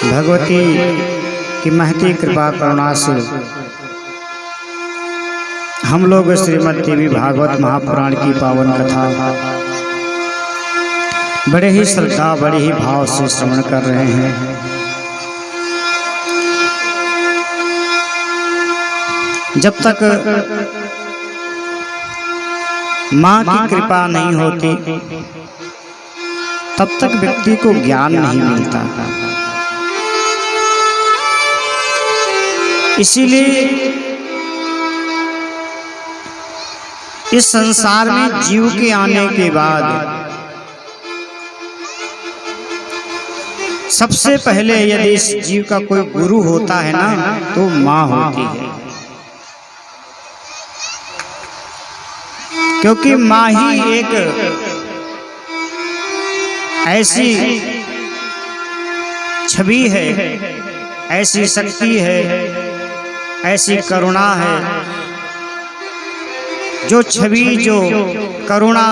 भगवती की महती कृपा करुणा से हम लोग श्रीमद् देवी भागवत महापुराण की पावन कथा बड़े ही श्रद्धा बड़े ही भाव से श्रवण कर रहे हैं। जब तक माँ की कृपा नहीं होती तब तक व्यक्ति को ज्ञान नहीं मिलता। इसीलिए इस संसार में जीव के आने के बाद सबसे पहले यदि इस जीव का कोई गुरु होता है ना तो माँ होती है, क्योंकि माँ ही एक ऐसी छवि है, ऐसी शक्ति है, ऐसी करुणा है, जो छवि जो करुणा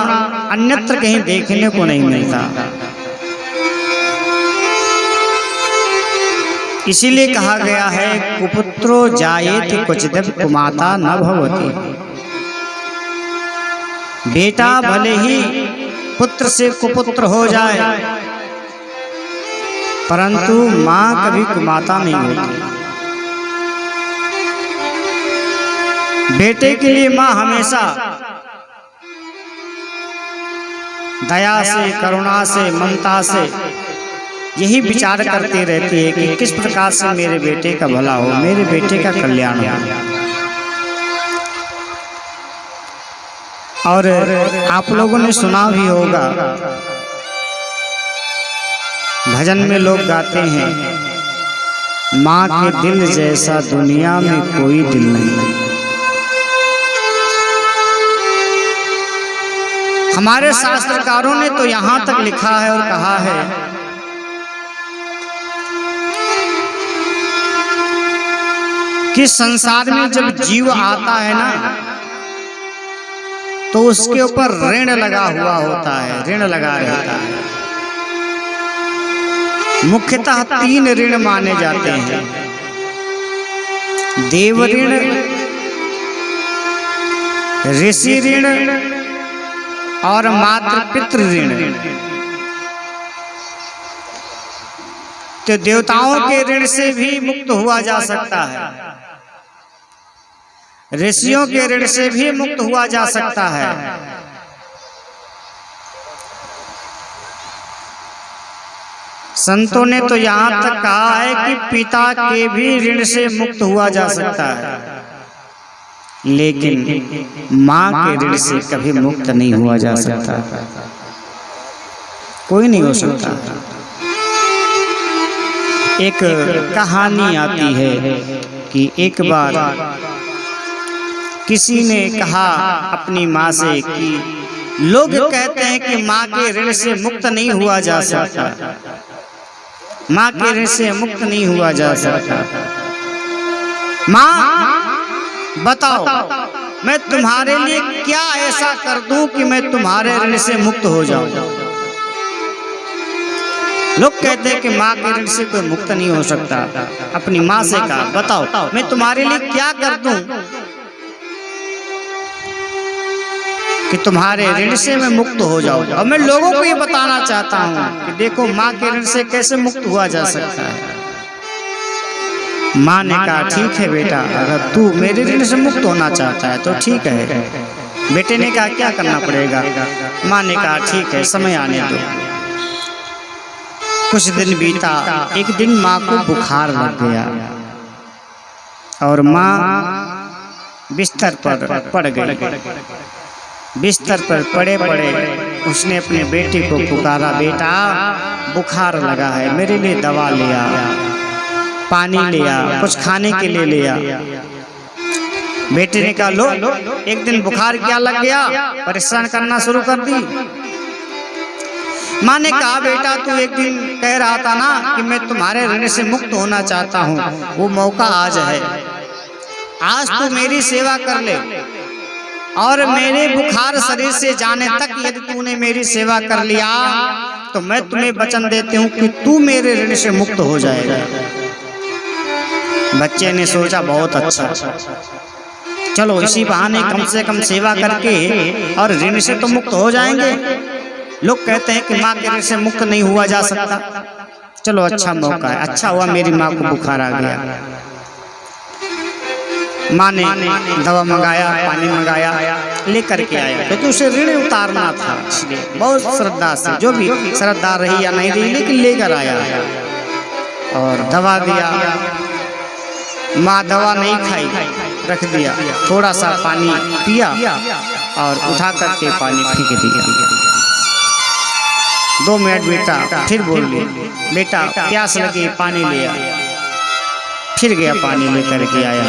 अन्यत्र कहीं देखने को नहीं मिलता। इसीलिए कहा गया है कुपुत्रो जायेत क्वचिदपि कुमाता न भवति। बेटा भले ही पुत्र से कुपुत्र हो जाए परंतु माँ कभी कुमाता नहीं होती। बेटे के लिए माँ हमेशा दया से, करुणा से, ममता से यही विचार करती रहती है कि किस प्रकार से मेरे बेटे का भला हो, मेरे बेटे का कल्याण हो। और आप लोगों ने सुना भी होगा, भजन में लोग गाते हैं, माँ के दिल जैसा दुनिया में कोई दिल नहीं। हमारे शास्त्रकारों ने तो यहाँ तक लिखा है और कहा है कि संसार में जब जीव आता है ना तो उसके ऊपर ऋण लगा हुआ होता है, ऋण लगा रहता है। मुख्यतः 3 ऋण माने जाते हैं, देव ऋण, ऋषि ऋण और मातृ पितृ ऋण। तो देवताओं के ऋण से भी मुक्त हुआ जा सकता है, ऋषियों के ऋण से भी मुक्त हुआ जा सकता है। संतों ने तो यहाँ तक कहा है कि पिता के भी ऋण से मुक्त हुआ जा सकता है, लेकिन माँ के ऋण से कभी मुक्त नहीं हुआ जा सकता। कोई नहीं हो सकता। एक कहानी आती है कि एक बार किसी ने कहा अपनी माँ से कि लोग कहते हैं कि माँ के ऋण से मुक्त नहीं हुआ जा सकता, माँ के ऋण से मुक्त नहीं हुआ जा सकता। माँ बताओ मैं तुम्हारे लिए क्या ऐसा कर दूं कि मैं तुम्हारे ऋण से मुक्त हो जाऊं। लोग कहते हैं कि माँ के ऋण से कोई मुक्त नहीं हो सकता। अपनी माँ से कहा बताओ मैं तुम्हारे लिए क्या कर दूं कि तुम्हारे ऋण से मैं मुक्त हो जाऊं। और मैं लोगों को ये बताना चाहता हूं कि देखो माँ के ऋण से कैसे मुक्त हुआ जा सकता है। माँ ने कहा ठीक है बेटा, अगर तू मेरे ऋण से मुक्त होना चाहता है तो ठीक है। बेटे ने कहा क्या करना पड़ेगा? माँ ने कहा ठीक है, समय आने दो। कुछ दिन बीता, एक दिन माँ को बुखार लग गया और माँ बिस्तर पर पड़ गई। बिस्तर पर पड़े पड़े उसने अपने बेटे को पुकारा, बेटा बुखार लगा है, मेरे लिए दवा ले आ, पानी ले आ, कुछ खाने के लिए ले आ। बेटे ने कहा लो, एक दिन बुखार क्या लग गया, परेशान करना शुरू कर दी। माँ ने कहा बेटा तू एक दिन कह रहा था ना कि मैं तुम्हारे ऋण से मुक्त होना चाहता हूँ, वो मौका आज है। आज तू मेरी सेवा कर ले और मेरे बुखार शरीर से जाने तक यदि तूने मेरी सेवा कर लिया तो मैं तुम्हें वचन देती हूँ कि तू मेरे ऋण से मुक्त हो जाएगा। बच्चे ने सोचा बहुत अच्छा, चलो इसी बहाने कम से कम सेवा करके और ऋण से तो मुक्त हो जाएंगे। लोग कहते हैं कि माँ के ऋण से मुक्त नहीं हुआ जा सकता, चलो अच्छा मौका है। अच्छा हुआ मेरी माँ को बुखार आ गया। माँ ने दवा मंगाया, पानी मंगाया, लेकर के आया, क्योंकि उसे ऋण उतारना था, इसलिए बहुत श्रद्धा से, जो भी श्रद्धा रही या नहीं रही, लेकिन लेकर आया और दवा दिया। माँ दवा नहीं खाई, रख दिया, थोड़ा सा पानी पिया और उठा करके पानी फेंक दिया। 2 मिनट बेटा फिर बोल ली, बेटा प्यास लगी पानी ले आ। फिर गया पानी लेकर के आया,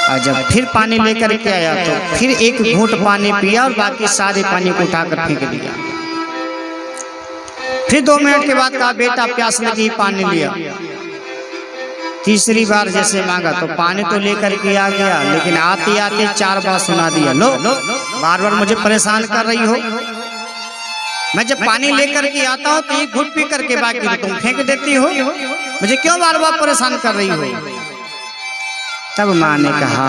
और जब फिर पानी लेकर के आया तो फिर एक घूंट पानी पिया और बाकी सारे पानी को उठाकर फेंक दिया। फिर 2 मिनट के बाद कहा बेटा प्यास लगी पानी लिया। तीसरी बार जैसे मांगा तो पानी तो लेकर के आ गया, लेकिन आते आते 4 बार सुना दिया, लो बार बार मुझे परेशान कर रही हो। मैं जब पानी लेकर के आता हूँ तो एक घूंट पी करके बाकी तुम फेंक देती हो, मुझे क्यों बार बार परेशान कर रही हो। तब माँ ने कहा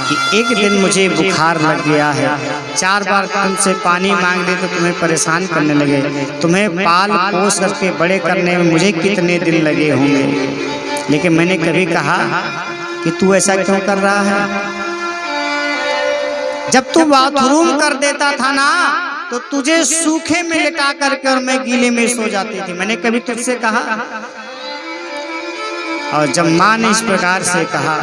कि एक दिन मुझे बुखार लग गया है, 4 बार तुमसे पानी मांग दे तो तुम्हें परेशान करने लगे, तुम्हें पाल पोस करके बड़े करने में मुझे कितने दिन लगे होंगे, लेकिन मैंने कभी कहा कि तू ऐसा क्यों कर रहा है। जब तू बाथरूम कर देता था ना तो तुझे सूखे में लिटा करके और मैं गीले में सो जाती थी, मैंने कभी तुझसे कहा। और जब माँ ने इस प्रकार से कहा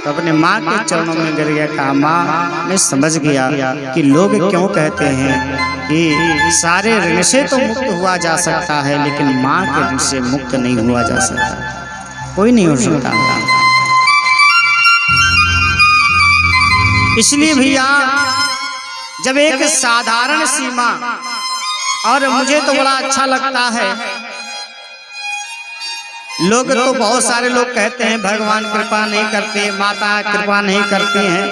तो अपने माँ के चरणों में गिर गया, कहा माँ मैं समझ गया कि लोग क्यों कहते हैं कि सारे ऋण से तो मुक्त हुआ जा सकता है, लेकिन माँ के ऋण से मुक्त नहीं हुआ जा सकता, कोई नहीं हो सकता। इसलिए भैया जब एक साधारण सी माँ, और मुझे तो बड़ा अच्छा लगता है, लोग तो बहुत सारे लोग कहते हैं भगवान कृपा नहीं करते, माता कृपा नहीं करती हैं,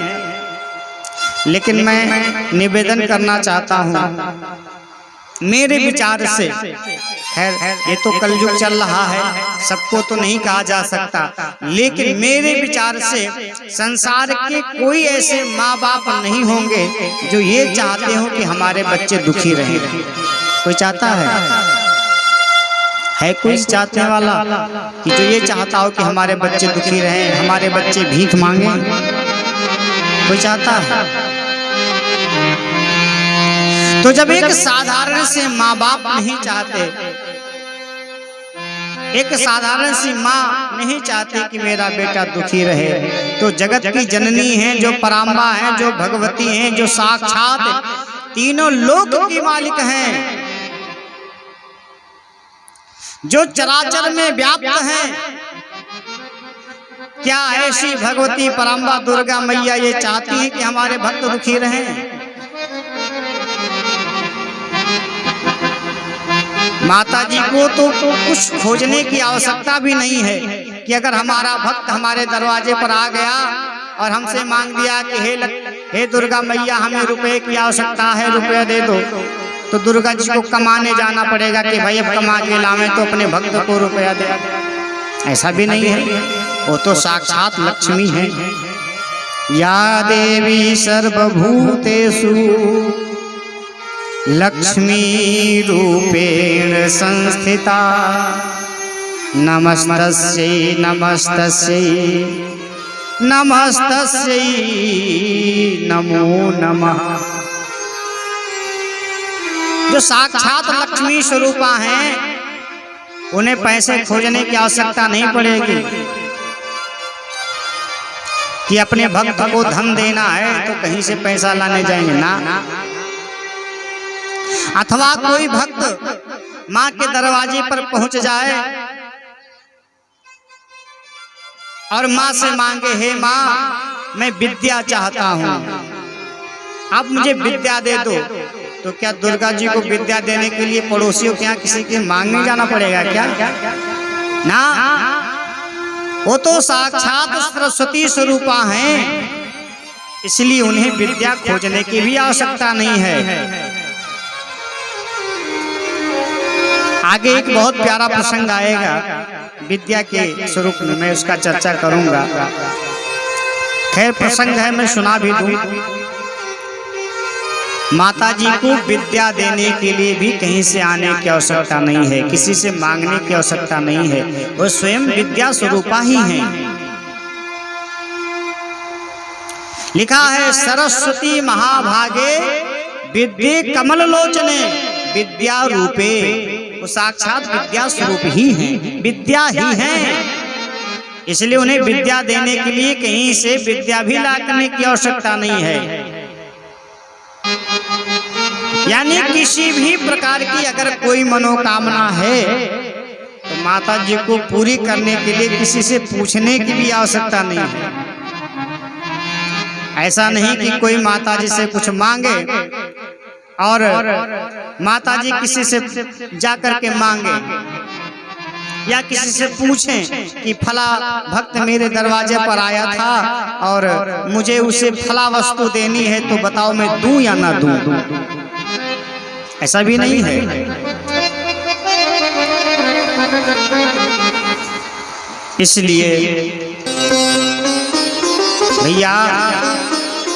लेकिन मैं निवेदन करना चाहता हूँ मेरे विचार से। खैर ये तो कलयुग चल रहा है, सबको तो नहीं कहा जा सकता, लेकिन मेरे विचार से संसार के कोई ऐसे माँ बाप नहीं होंगे जो ये चाहते हो कि हमारे बच्चे दुखी रहें। कोई चाहता है कोई चाहने वाला कि जो ये चाहता हो कि हमारे बच्चे दुखी रहें, हमारे बच्चे भीख मांगे? कोई चाहता है? तो जब एक साधारण से माँ बाप नहीं चाहते, एक साधारण सी माँ नहीं चाहती कि मेरा बेटा दुखी रहे, तो जगत की जननी है, जो पराम्बा है, जो भगवती है, जो साक्षात तीनों लोक की मालिक हैं, जो चराचर में व्याप्त हैं, क्या ऐसी भगवती पराम्बा दुर्गा मैया ये चाहती है कि हमारे भक्त दुखी रहें? माता जी को तो कुछ खोजने की आवश्यकता भी नहीं है कि अगर हमारा भक्त हमारे दरवाजे पर आ गया और हमसे मांग दिया कि हे दुर्गा मैया हमें रुपए की आवश्यकता है, रुपया दे दो, तो दुर्गा जी को कमाने जाना पड़ेगा कि भाई अब कमा के लावे तो अपने भक्त को रुपया दे। ऐसा भी नहीं है, वो तो साक्षात लक्ष्मी है। या देवी सर्वभूतेषु लक्ष्मी रूपेण संस्थिता, नमस्तस्यै नमस्तस्यै नमस्तस्यै नमो नमः। जो साक्षात लक्ष्मी स्वरूपा हैं, उन्हें पैसे खोजने की आवश्यकता नहीं पड़ेगी कि अपने भक्त को धन देना है तो कहीं से पैसा लाने जाएंगे ना। अथवा कोई भक्त माँ के दरवाजे पर पहुंच जाए और माँ से मांगे, हे माँ मैं विद्या चाहता हूँ, आप मुझे विद्या दे दो, तो क्या दुर्गा जी को विद्या देने के लिए पड़ोसियों के यहाँ किसी के मांगने जाना पड़ेगा क्या? ना, वो तो साक्षात सरस्वती स्वरूपा हैं, इसलिए उन्हें विद्या खोजने की भी आवश्यकता नहीं है। आगे एक बहुत प्यारा प्रसंग आएगा विद्या के स्वरूप में, मैं उसका चर्चा करूंगा। खैर प्रसंग है, मैं सुना भी दूं। माता जी को विद्या देने के लिए भी कहीं से आने की आवश्यकता नहीं है, किसी से मांगने की आवश्यकता नहीं है, वो स्वयं विद्या स्वरूपा ही हैं। लिखा है सरस्वती महाभागे विद्ये कमल लोचने विद्या रूपे, वो साक्षात विद्या स्वरूप ही हैं, विद्या ही हैं। इसलिए उन्हें विद्या देने के लिए कहीं से विद्या भी लाने की आवश्यकता नहीं है। यानी किसी भी प्रकार की अगर कोई मनोकामना है तो माता जी को पूरी करने के लिए किसी से पूछने की भी आवश्यकता नहीं है। ऐसा नहीं कि कोई माता जी से कुछ मांगे और माता जी किसी से जाकर के मांगे या किसी से पूछें कि फला भक्त मेरे दरवाजे पर आया था और मुझे उसे फला वस्तु देनी है, तो बताओ मैं दूं या ना दूं। ऐसा भी नहीं है। इसलिए भैया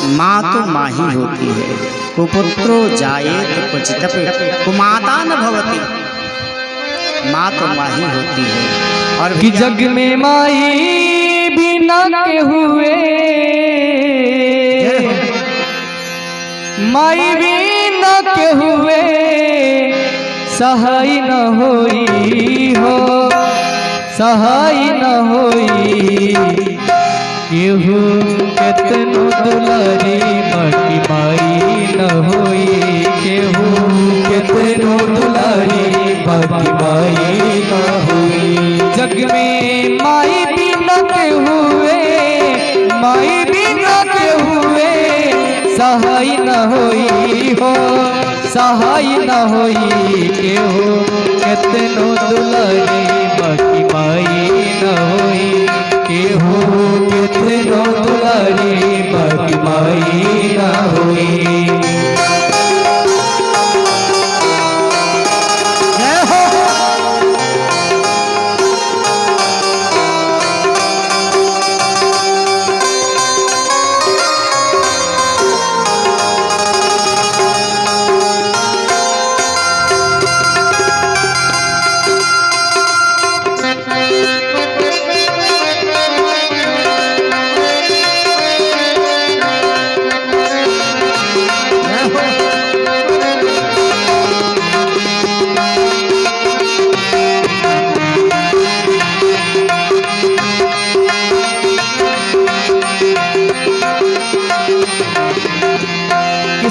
माँ तो माँ ही होती है, कुपुत्रो जायेत क्वचिदपि कुमाता न भवति। माँ तो माँ ही होती है। और कि जग में माई भी न के हुए, माई भी न के हुए सहाय न होई हो, सहाय न होई। केहू केतनो दुलारी बाकी माई न होई, केहू केतनो दुलारी बाकी माई न होई। जग में माई भी न के हुए, माई भी न के हुए सहाय न होई हो, सहाय न होई। केहू केतनो दुलारी बाकी माई न होई, केहू केतनो दुलारी बाकी माई न होई।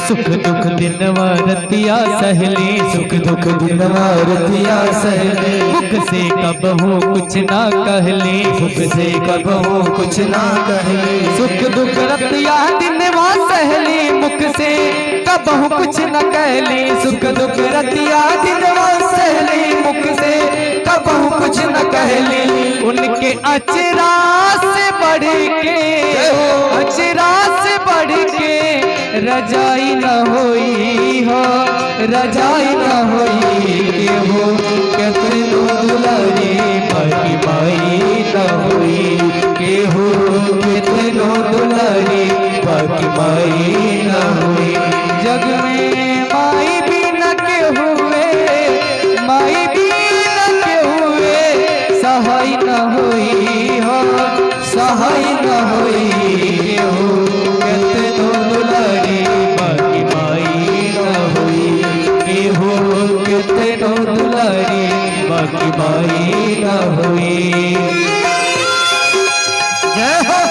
सुख दुख दिन वारतिया सहली, सुख दुख दिन वारतिया सहली। मुख से कबहू कुछ ना कहली, मुख से कबहू कुछ ना कहली। सुख दुख रतिया दिन वा सहली, मुख से कबहू कुछ न कहली। सुख दुख रतिया दिन वा सहली, मुख से कबहू कुछ न कहली। उनके अचरा से बढ़ के, अचरा से बढ़ के रजाई न होई हो, रजाई न होई। केहू केतनो दुलारी बाकी माई न होई, केहू केतनो दुलारी बाकी माई न होई। जग में माई भी न के हुए, माई भी न के हुए सहाय न होई हो, सहाय न होई। केहू केतनो दुलारी बाकी माई न होई, केहू केतनो दुलारी बाकी माई न होई। जय हो।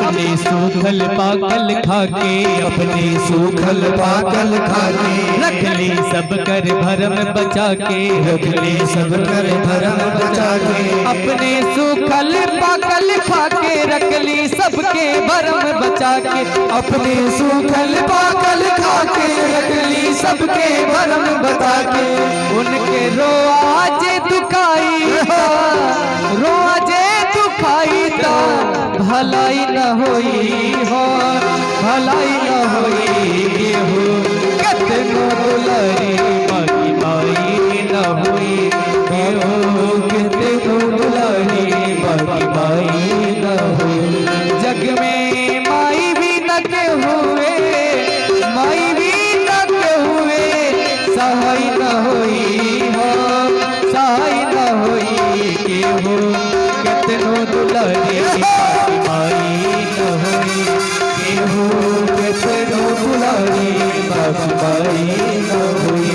अपने सूखल पाकल खाके, अपने सूखल पाकल खाके, रख ले सब कर भरम बचा के, रख ले सब कर भरम बचा के, अपने सूखल पाकल खाके, रख ली सबके भरम बचा के, अपने सूखल पाकल खाके, रख ली सबके भरम बचा के, उनके रोआजे दुखाई रोआजे दुखाई ता भलाई न होई हो, भलाई न होई हो, कितनो दुलारी बाकी माई न होई हो, कितनो दुलारी बाकी माई न होई। जग में माई भी न के हुए, माई भी न के हुए, सहाय न होई हो, सहाय न होई के हो, कितनो दुलारी बाकी माई न होई के हो, कितनो दुलारी बाकी माई न होई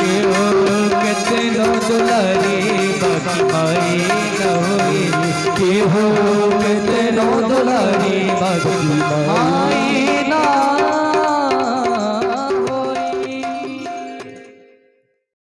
के हो, कितनो दुलारी बाकी माई न होई के हो, कितनो दुलारी बाकी माई